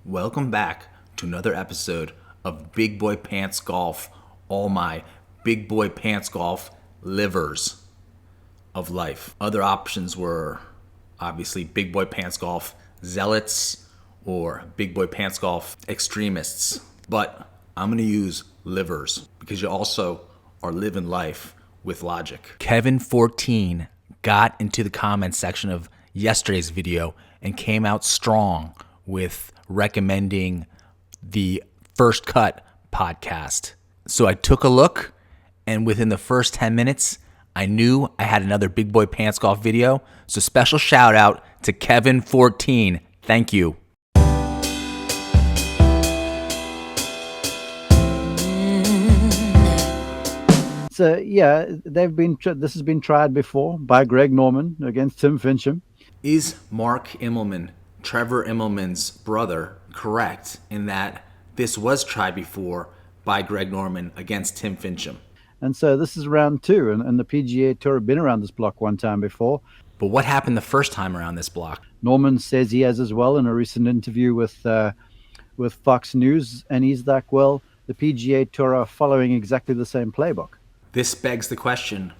Welcome back to another episode of Big Boy Pants Golf, all my Big Boy Pants Golf livers of life. Other options were obviously Big Boy Pants Golf zealots or Big Boy Pants Golf extremists. But I'm going to use livers because you also are living life with logic. Kevin14 got into the comments section of yesterday's video and came out strong with recommending the First Cut podcast. So I took a look, and within the first 10 minutes, I knew I had another Big Boy Pants Golf video. So special shout out to Kevin14. Thank you. So yeah, this has been tried before by Greg Norman against Tim Fincham. Is Mark Immelman, Trevor Immelman's brother, correct in that this was tried before by Greg Norman against Tim Fincham? And so this is round two, and the PGA Tour have been around this block one time before. But what happened the first time around this block? Norman says he has as well in a recent interview with Fox News, and he's like, well, the PGA Tour are following exactly the same playbook. This begs the question,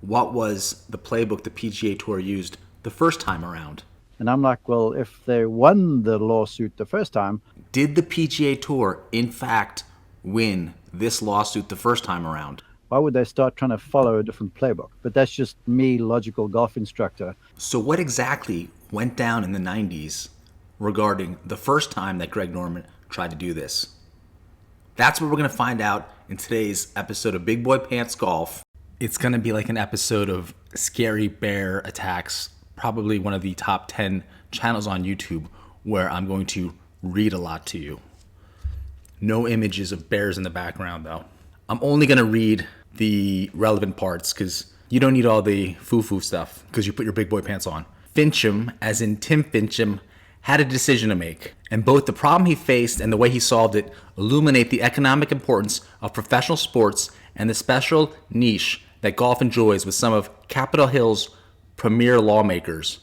what was the playbook the PGA Tour used the first time around? And I'm like, well, if they won the lawsuit the first time. Did the PGA Tour, in fact, win this lawsuit the first time around? Why would they start trying to follow a different playbook? But that's just me, logical golf instructor. So what exactly went down in the 90s regarding the first time that Greg Norman tried to do this? That's what we're going to find out in today's episode of Big Boy Pants Golf. It's going to be like an episode of Scary Bear Attacks, probably one of the top 10 channels on YouTube where I'm going to read a lot to you. No images of bears in the background, though. I'm only going to read the relevant parts because you don't need all the foo-foo stuff because you put your big boy pants on. Fincham, as in Tim Fincham, had a decision to make, and both the problem he faced and the way he solved it illuminate the economic importance of professional sports and the special niche that golf enjoys with some of Capitol Hill's premier lawmakers.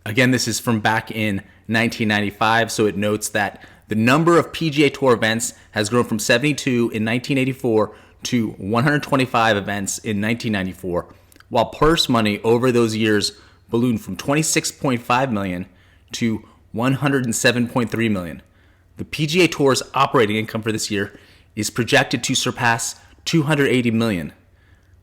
Again, this is from back in 1995, so it notes that the number of PGA Tour events has grown from 72 in 1984 to 125 events in 1994, while purse money over those years ballooned from $26.5 million to $107.3 million. The PGA Tour's operating income for this year is projected to surpass $280 million.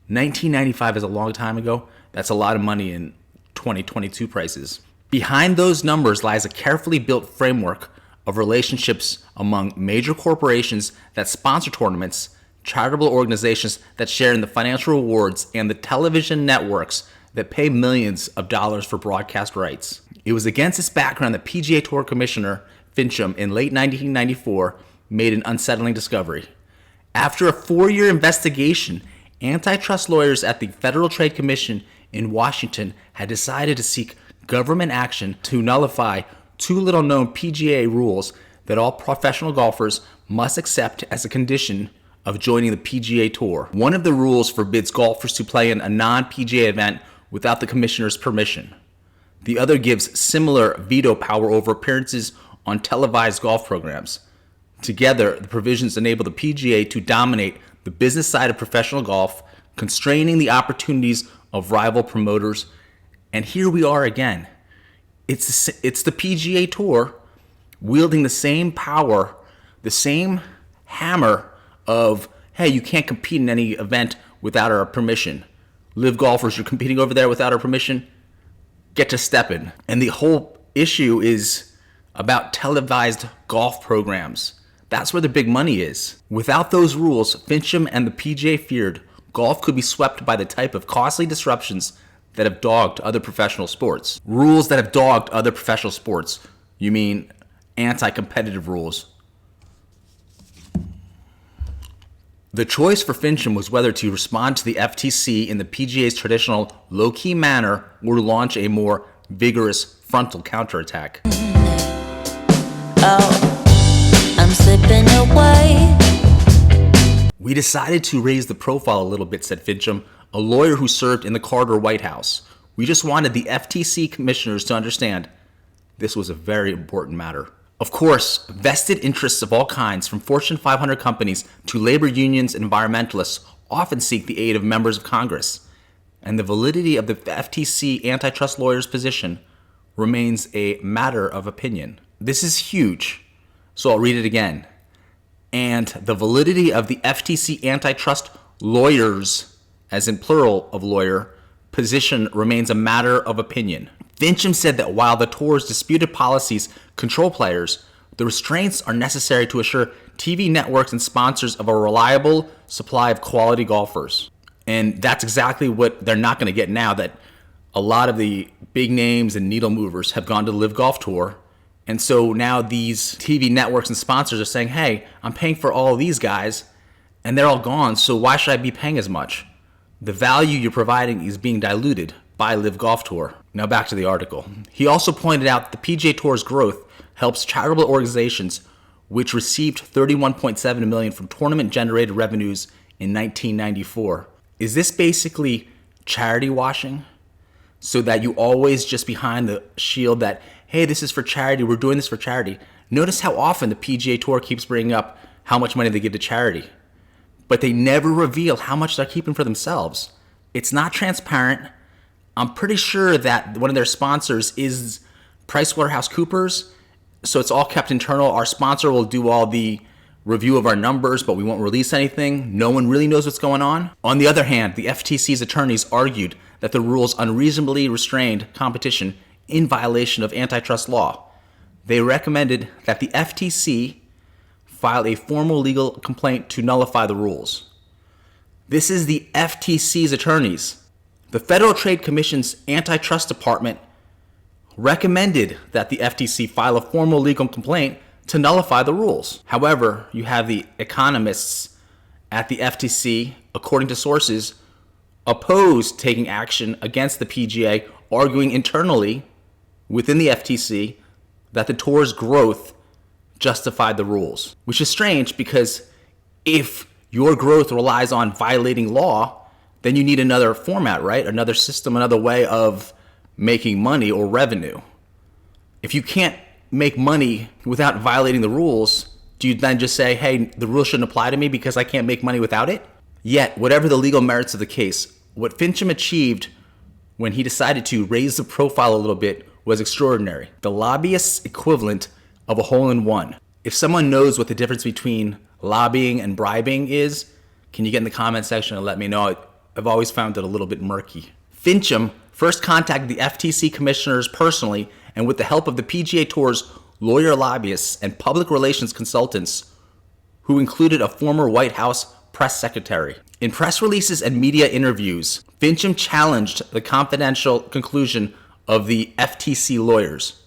1995 is a long time ago. That's a lot of money in 2022 prices. Behind those numbers lies a carefully built framework of relationships among major corporations that sponsor tournaments, charitable organizations that share in the financial rewards, and the television networks that pay millions of dollars for broadcast rights. It was against this background that PGA Tour Commissioner Fincham in late 1994 made an unsettling discovery. After a 4-year investigation, antitrust lawyers at the Federal Trade Commission in Washington had decided to seek government action to nullify two little-known PGA rules that all professional golfers must accept as a condition of joining the PGA Tour. One of the rules forbids golfers to play in a non-PGA event without the commissioner's permission. The other gives similar veto power over appearances on televised golf programs. Together, the provisions enable the PGA to dominate the business side of professional golf, constraining the opportunities of rival promoters. And here we are again. It's the PGA Tour wielding the same power, the same hammer of, hey, you can't compete in any event without our permission. Live golfers, you're competing over there without our permission, get to stepping. And the whole issue is about televised golf programs. That's where the big money is. Without those rules, Fincham and the PGA feared golf could be swept by the type of costly disruptions that have dogged other professional sports. Rules that have dogged other professional sports. You mean anti-competitive rules. The choice for Fincham was whether to respond to the FTC in the PGA's traditional low-key manner or launch a more vigorous frontal counterattack. Oh, I'm slipping away. We decided to raise the profile a little bit, said Fincham, a lawyer who served in the Carter White House. We just wanted the FTC commissioners to understand this was a very important matter. Of course, vested interests of all kinds, from Fortune 500 companies to labor unions and environmentalists, often seek the aid of members of Congress. And the validity of the FTC antitrust lawyer's position remains a matter of opinion. This is huge, so I'll read it again. And the validity of the FTC antitrust lawyer's, as in plural of lawyer, position remains a matter of opinion. Fincham said that while the tour's disputed policies control players, the restraints are necessary to assure TV networks and sponsors of a reliable supply of quality golfers. And that's exactly what they're not going to get now that a lot of the big names and needle movers have gone to the Live Golf Tour. And so now these TV networks and sponsors are saying, hey, I'm paying for all of these guys and they're all gone, so why should I be paying as much? The value you're providing is being diluted by Live Golf Tour. Now back to the article. He also pointed out that the PGA Tour's growth helps charitable organizations which received $31.7 million from tournament-generated revenues in 1994. Is this basically charity washing? So that you always just behind the shield that, hey, this is for charity, we're doing this for charity. Notice how often the PGA Tour keeps bringing up how much money they give to charity. But they never reveal how much they're keeping for themselves. It's not transparent. I'm pretty sure that one of their sponsors is PricewaterhouseCoopers, so it's all kept internal. Our sponsor will do all the review of our numbers, but we won't release anything. No one really knows what's going on. On the other hand, the FTC's attorneys argued that the rules unreasonably restrained competition in violation of antitrust law. They recommended that the FTC file a formal legal complaint to nullify the rules. This is the FTC's attorneys. The Federal Trade Commission's Antitrust Department recommended that the FTC file a formal legal complaint to nullify the rules. However, you have the economists at the FTC, according to sources, opposed taking action against the PGA, arguing internally within the FTC that the tour's growth justified the rules. Which is strange because if your growth relies on violating law, then you need another format, right? Another system, another way of making money or revenue. If you can't make money without violating the rules, do you then just say, hey, the rules shouldn't apply to me because I can't make money without it? Yet, whatever the legal merits of the case, what Fincham achieved when he decided to raise the profile a little bit was extraordinary. The lobbyist's equivalent of a hole-in-one. If someone knows what the difference between lobbying and bribing is, can you get in the comment section and let me know? I've always found it a little bit murky. Fincham first contacted the FTC commissioners personally and with the help of the PGA Tour's lawyer lobbyists and public relations consultants, who included a former White House press secretary. In press releases and media interviews, Fincham challenged the confidential conclusion of the FTC lawyers.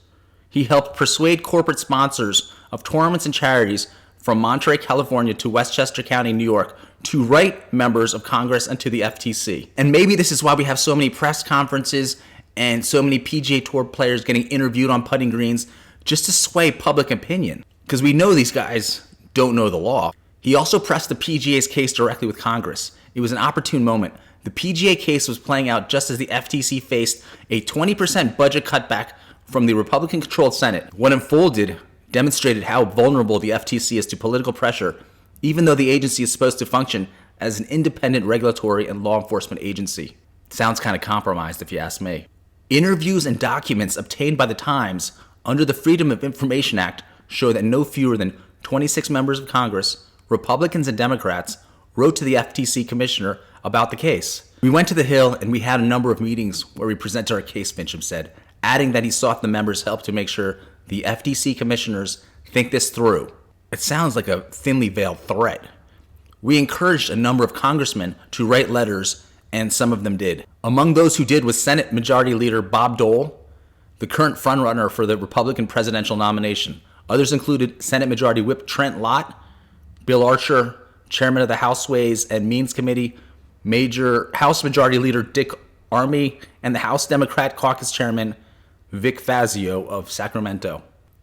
He helped persuade corporate sponsors of tournaments and charities from Monterey, California to Westchester County, New York, to write members of Congress and to the FTC. And maybe this is why we have so many press conferences and so many PGA Tour players getting interviewed on putting greens just to sway public opinion. Because we know these guys don't know the law. He also pressed the PGA's case directly with Congress. It was an opportune moment. The PGA case was playing out just as the FTC faced a 20% budget cutback from the Republican-controlled Senate. What unfolded demonstrated how vulnerable the FTC is to political pressure, even though the agency is supposed to function as an independent regulatory and law enforcement agency. Sounds kind of compromised if you ask me. Interviews and documents obtained by the Times under the Freedom of Information Act show that no fewer than 26 members of Congress, Republicans and Democrats, wrote to the FTC commissioner about the case. We went to the Hill and we had a number of meetings where we presented our case, Fincham said, adding that he sought the members' help to make sure the FTC commissioners think this through. It sounds like a thinly veiled threat. We encouraged a number of congressmen to write letters, and some of them did. Among those who did was Senate Majority Leader Bob Dole, the current frontrunner for the Republican presidential nomination. Others included Senate Majority Whip Trent Lott, Bill Archer, Chairman of the House Ways and Means Committee, Major House Majority Leader Dick Armey, and the House Democrat Caucus Chairman Vic Fazio of Sacramento.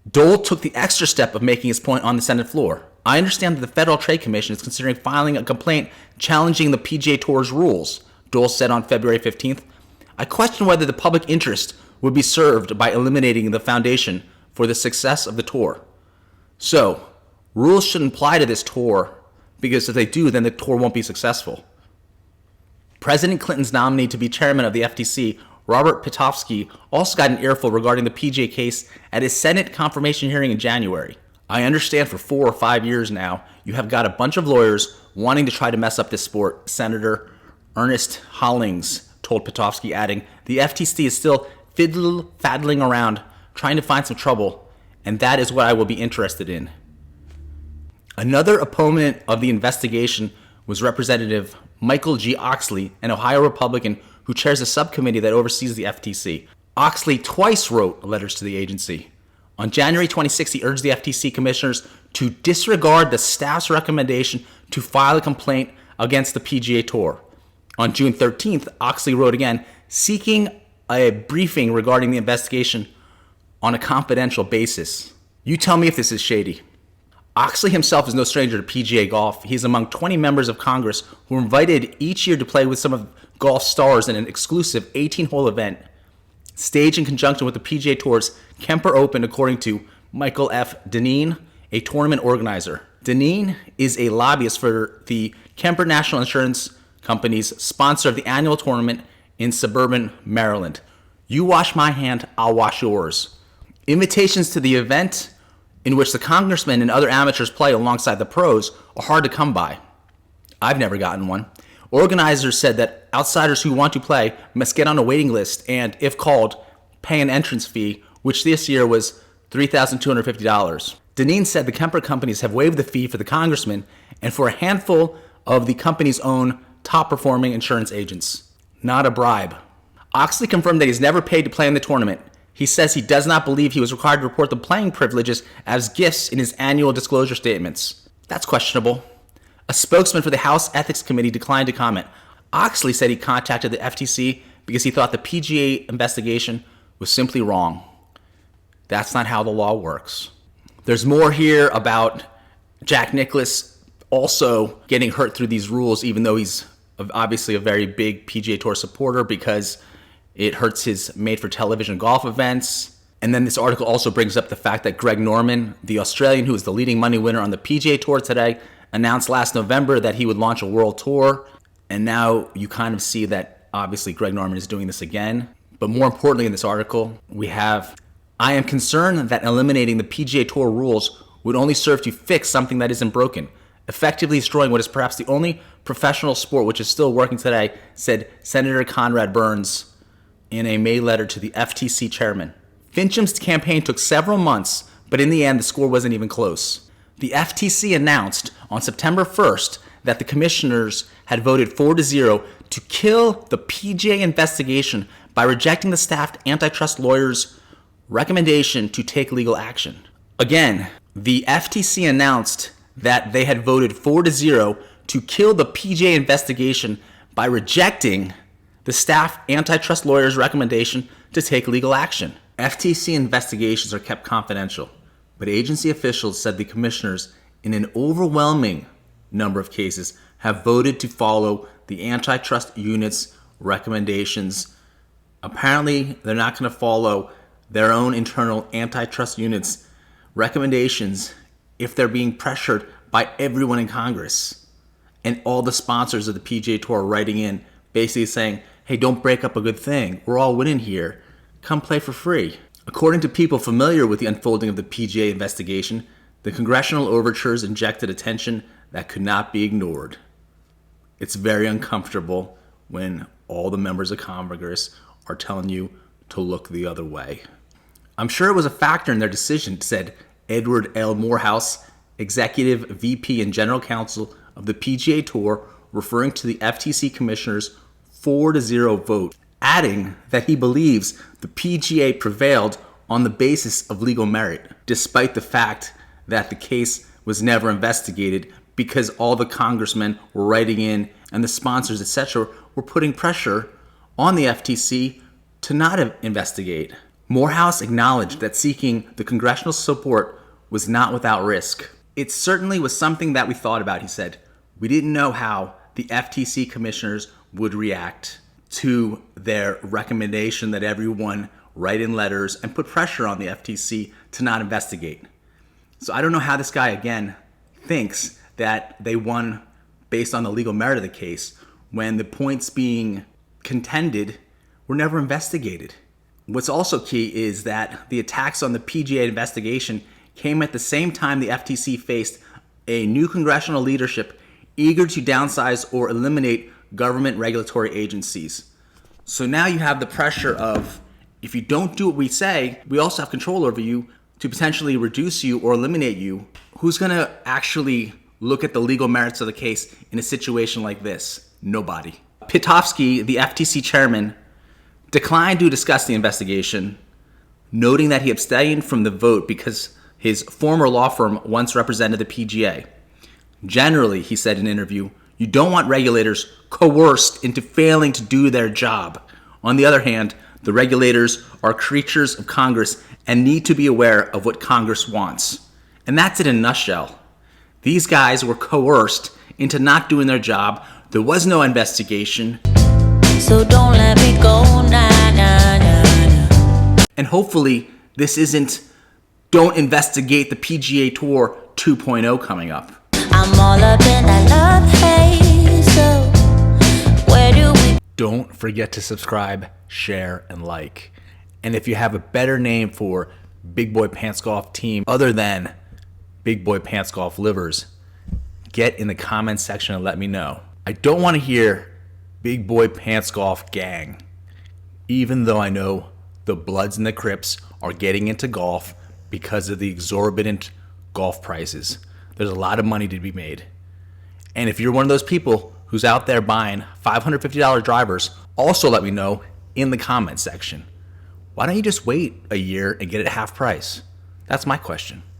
Dole took the extra step of making his point on the Senate floor. I understand that the Federal Trade Commission is considering filing a complaint challenging the PGA Tour's rules, Dole said on February 15th. I question whether the public interest would be served by eliminating the foundation for the success of the tour. So, rules shouldn't apply to this tour, because if they do, then the tour won't be successful. President Clinton's nominee to be chairman of the FTC, Robert Pitofsky, also got an earful regarding the PGA case at his Senate confirmation hearing in January. I understand for 4 or 5 years now, you have got a bunch of lawyers wanting to try to mess up this sport, Senator Ernest Hollings told Pitofsky, adding, the FTC is still fiddling around, trying to find some trouble, and that is what I will be interested in. Another opponent of the investigation was Representative Michael G. Oxley, an Ohio Republican who chairs a subcommittee that oversees the FTC. Oxley twice wrote letters to the agency. On January 26, he urged the FTC commissioners to disregard the staff's recommendation to file a complaint against the PGA Tour. On June 13th, Oxley wrote again, seeking a briefing regarding the investigation on a confidential basis. You tell me if this is shady. Oxley himself is no stranger to PGA golf. He's among 20 members of Congress who are invited each year to play with some of golf stars in an exclusive 18-hole event staged in conjunction with the PGA Tour's Kemper Open, according to Michael F. Deneen, a tournament organizer. Deneen is a lobbyist for the Kemper National Insurance Company's sponsor of the annual tournament in suburban Maryland. You wash my hand, I'll wash yours. Invitations to the event, in which the congressmen and other amateurs play alongside the pros, are hard to come by. I've never gotten one. Organizers said that outsiders who want to play must get on a waiting list and, if called, pay an entrance fee, which this year was $3,250. Deneen said the Kemper companies have waived the fee for the congressmen and for a handful of the company's own top-performing insurance agents. Not a bribe. Oxley confirmed that he's never paid to play in the tournament. He says he does not believe he was required to report the playing privileges as gifts in his annual disclosure statements. That's questionable. A spokesman for the House Ethics Committee declined to comment. Oxley said he contacted the FTC because he thought the PGA investigation was simply wrong. That's not how the law works. There's more here about Jack Nicklaus also getting hurt through these rules, even though he's obviously a very big PGA Tour supporter, because it hurts his made-for-television golf events. And then this article also brings up the fact that Greg Norman, the Australian who is the leading money winner on the PGA Tour today, announced last November that he would launch a world tour. And now you kind of see that obviously Greg Norman is doing this again. But more importantly in this article, we have, I am concerned that eliminating the PGA Tour rules would only serve to fix something that isn't broken, effectively destroying what is perhaps the only professional sport which is still working today, said Senator Conrad Burns in a May letter to the FTC chairman. Fincham's campaign took several months, but in the end, the score wasn't even close. The FTC announced on September 1st that the commissioners had voted 4-0 to kill the PGA investigation by rejecting the staffed antitrust lawyers' recommendation to take legal action. Again, the FTC announced that they had voted 4-0 to kill the PGA investigation by rejecting the staff antitrust lawyer's recommendation to take legal action. FTC investigations are kept confidential, but agency officials said the commissioners, in an overwhelming number of cases, have voted to follow the antitrust unit's recommendations. Apparently, they're not going to follow their own internal antitrust unit's recommendations if they're being pressured by everyone in Congress. And all the sponsors of the PGA Tour are writing in, basically saying, hey, don't break up a good thing. We're all winning here. Come play for free. According to people familiar with the unfolding of the PGA investigation, the congressional overtures injected attention that could not be ignored. It's very uncomfortable when all the members of Congress are telling you to look the other way. I'm sure it was a factor in their decision, said Edward L. Morehouse, Executive VP and General Counsel of the PGA Tour, referring to the FTC commissioners' 4-0 vote, adding that he believes the PGA prevailed on the basis of legal merit, despite the fact that the case was never investigated because all the congressmen were writing in and the sponsors, etc., were putting pressure on the FTC to not investigate. Morehouse acknowledged that seeking the congressional support was not without risk. It certainly was something that we thought about, he said. We didn't know how the FTC commissioners would react to their recommendation that everyone write in letters and put pressure on the FTC to not investigate. So I don't know how this guy, again, thinks that they won based on the legal merit of the case when the points being contended were never investigated. What's also key is that the attacks on the PGA investigation came at the same time the FTC faced a new congressional leadership eager to downsize or eliminate government regulatory agencies. So now you have the pressure of, if you don't do what we say, we also have control over you to potentially reduce you or eliminate you. Who's going to actually look at the legal merits of the case in a situation like this? Nobody. Pitofsky, the FTC chairman, declined to discuss the investigation, noting that he abstained from the vote because his former law firm once represented the PGA. Generally, he said in an interview, you don't want regulators coerced into failing to do their job. On the other hand, the regulators are creatures of Congress and need to be aware of what Congress wants. And that's it in a nutshell. These guys were coerced into not doing their job. There was no investigation. So don't let me go, nah, nah, nah, nah. And hopefully this isn't don't investigate the PGA Tour 2.0 coming up. I'm all up in that love haze, so where do we Don't forget to subscribe, share, and like. And if you have a better name for Big Boy Pants Golf team other than Big Boy Pants Golf Livers, get in the comments section and let me know. I don't want to hear Big Boy Pants Golf gang, even though I know the Bloods and the Crips are getting into golf because of the exorbitant golf prices. There's a lot of money to be made. And if you're one of those people who's out there buying $550 drivers, also let me know in the comments section. Why don't you just wait a year and get it at half price? That's my question.